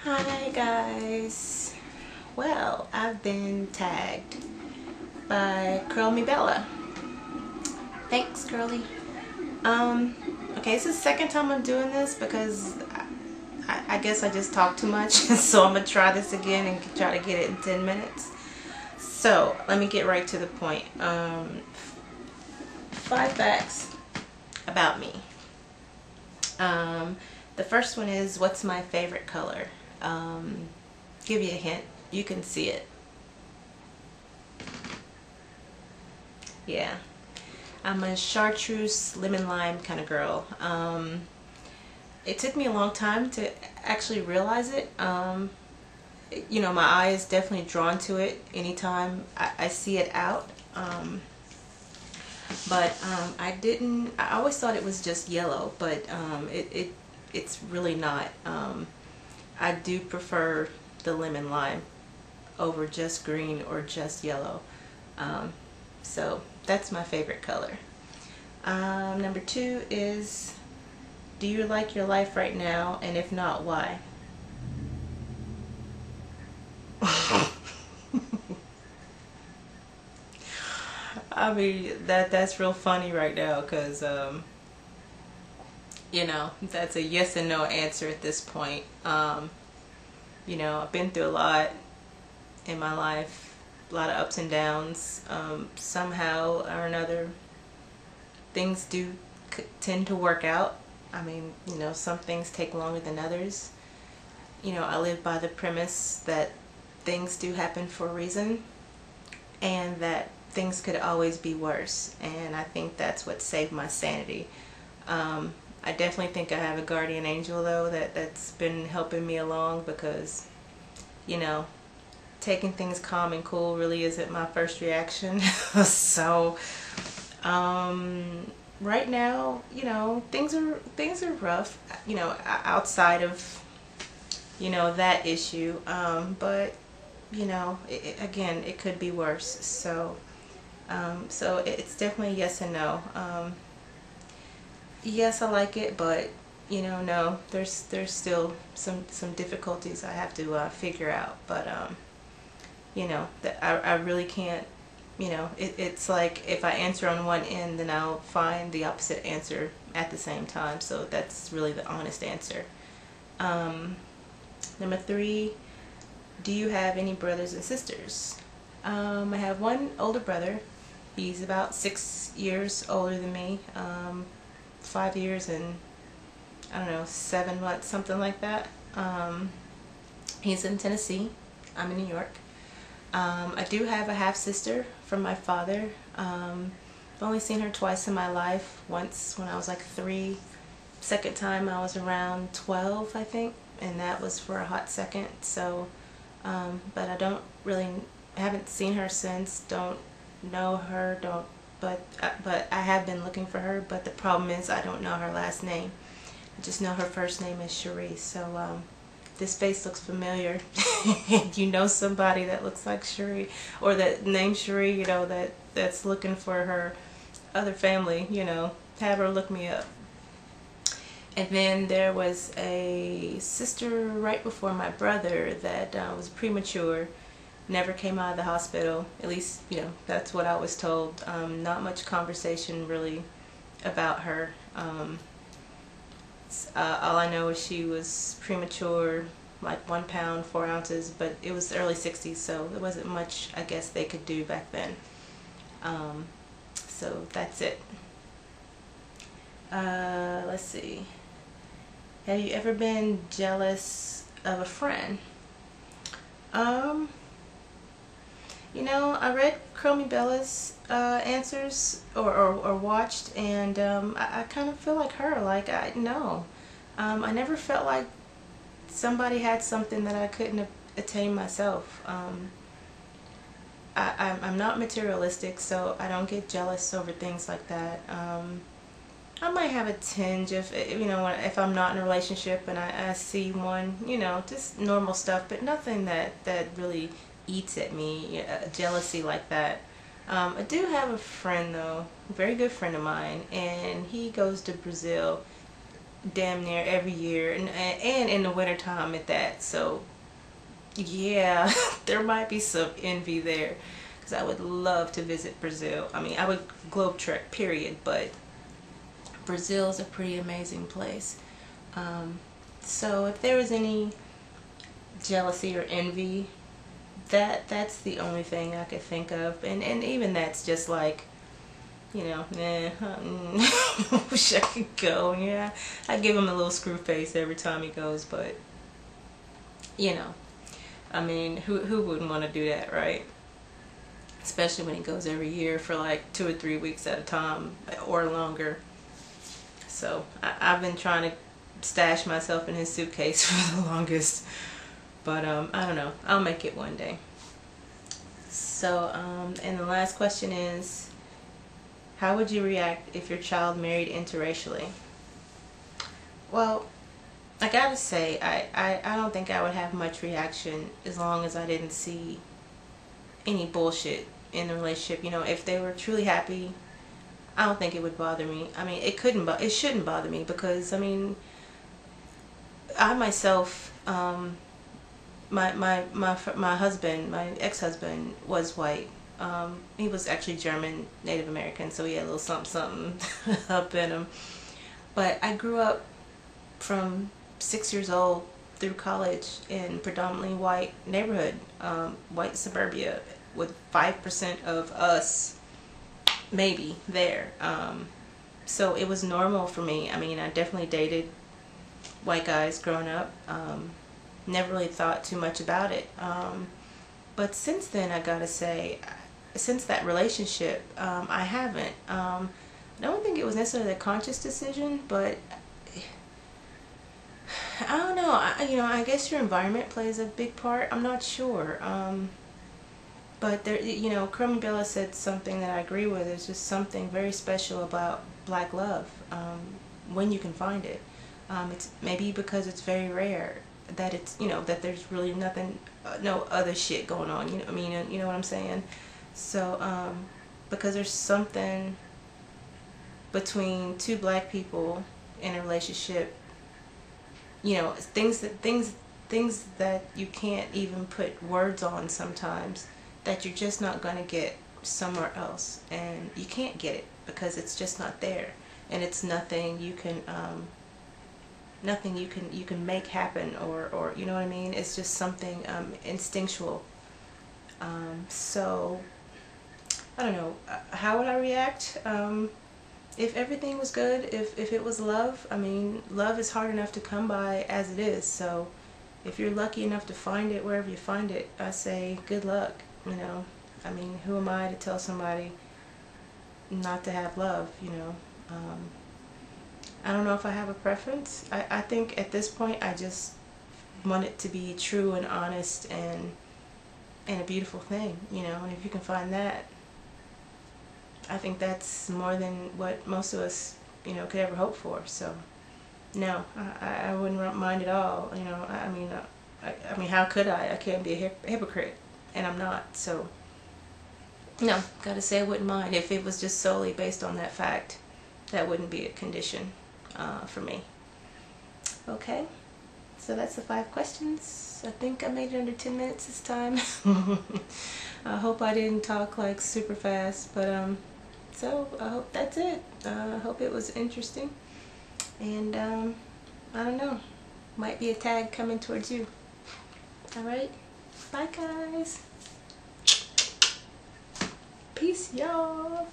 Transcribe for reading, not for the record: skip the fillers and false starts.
Hi guys. Well, I've been tagged by curlmebella. Thanks, Curly. Okay, this is the second time I'm doing this because I guess I just talk too much. So I'm gonna try this again and try to get it in 10 minutes. So let me get right to the point. 5 facts about me. The first one is, what's my favorite color? Give you a hint. You can see it. Yeah. I'm a chartreuse lemon lime kind of girl. It took me a long time to actually realize it. You know, my eye is definitely drawn to it anytime I see it out. I always thought it was just yellow, but it's really not. I do prefer the lemon lime over just green or just yellow. So that's my favorite color. Number 2 is, do you like your life right now? And if not, why? I mean, that's real funny right now because, you know, that's a yes and no answer at this point. You know, I've been through a lot in my life, a lot of ups and downs. Somehow or another, things do tend to work out. I mean, you know, some things take longer than others. You know, I live by the premise that things do happen for a reason and that things could always be worse, and I think that's what saved my sanity. I definitely think I have a guardian angel though that's been helping me along, because, you know, taking things calm and cool really isn't my first reaction. So right now, you know, things are rough, you know, outside of, you know, that issue, but you know, again, it could be worse. So so it's definitely yes and no. Yes, I like it, but you know, no, there's still some difficulties I have to figure out. But you know, that I really can't. You know, it's like if I answer on one end, then I'll find the opposite answer at the same time. So that's really the honest answer. Number 3, do you have any brothers and sisters? I have one older brother. He's about 6 years older than me. 5 years and, I don't know, 7 months, something like that. He's in Tennessee. I'm in New York. I do have a half-sister from my father. I've only seen her twice in my life. Once when I was like 3. Second time I was around 12, I think, and that was for a hot second. So, but I haven't seen her since. Don't know her. But I have been looking for her. But the problem is I don't know her last name. I just know her first name is Cherie. So this face looks familiar. You know somebody that looks like Cherie, or that named Cherie, you know, that's looking for her other family, you know, have her look me up. And then there was a sister right before my brother that was premature, never came out of the hospital. At least, you know, that's what I was told. Not much conversation really about her. All I know is she was premature, like 1 pound 4 ounces, but it was the early 60s, so there wasn't much I guess they could do back then. So that's it. Let's see. Have you ever been jealous of a friend? You know, I read curlmebella's answers or watched, and I kind of feel like her. Like, I never felt like somebody had something that I couldn't attain myself. I'm not materialistic, so I don't get jealous over things like that. I might have a tinge if, you know, if I'm not in a relationship and I see one, you know, just normal stuff, but nothing that really eats at me, jealousy like that. I do have a friend though, a very good friend of mine, and he goes to Brazil damn near every year, and in the wintertime at that. So yeah, there might be some envy there, because I would love to visit Brazil. I mean, I would globe trek, period, but Brazil is a pretty amazing place. So if there was any jealousy or envy, that's the only thing I could think of, and even that's just like, you know, wish I could go. Yeah, I give him a little screw face every time he goes, but you know, I mean, who wouldn't want to do that, right? Especially when he goes every year for like 2 or 3 weeks at a time or longer. So I've been trying to stash myself in his suitcase for the longest, but I don't know, I'll make it one day. So and the last question is, how would you react if your child married interracially? Well, I gotta say, I don't think I would have much reaction as long as I didn't see any bullshit in the relationship. You know, if they were truly happy, I don't think it would bother me. I mean, it shouldn't bother me, because I mean, I myself, my husband, my ex-husband was white. He was actually German, Native American, so he had a little something something up in him. But I grew up from 6 years old through college in predominantly white neighborhood, white suburbia, with 5% of us maybe there. So it was normal for me. I mean, I definitely dated white guys growing up. Never really thought too much about it. But since then, I gotta say, since that relationship, I haven't. I don't think it was necessarily a conscious decision, but I don't know. You know, I guess your environment plays a big part. I'm not sure. But there, you know, Curlmebella said something that I agree with. There's just something very special about black love, when you can find it. It's maybe because it's very rare that it's, you know, that there's really nothing, no other shit going on. You know, I mean, you know what I'm saying? So, because there's something between two black people in a relationship, you know, things that you can't even put words on sometimes, that you're just not going to get somewhere else, and you can't get it because it's just not there, and it's nothing you can make happen, or you know what I mean. It's just something instinctual. So I don't know, how would I react if everything was good, if it was love. I mean, love is hard enough to come by as it is, so if you're lucky enough to find it wherever you find it, I say good luck. You know, I mean, who am I to tell somebody not to have love, you know? I don't know if I have a preference. I think at this point I just want it to be true and honest and a beautiful thing, you know, and if you can find that, I think that's more than what most of us, you know, could ever hope for. So no, I wouldn't mind at all, you know. I mean, how could I? I can't be a hypocrite, and I'm not. So no, gotta say I wouldn't mind. If it was just solely based on that fact, that wouldn't be a condition for me. Okay, so that's the 5 questions. I think I made it under 10 minutes this time. I hope I didn't talk like super fast, but so I hope that's it. I hope it was interesting, and I don't know, might be a tag coming towards you. Alright, bye guys. Peace, y'all.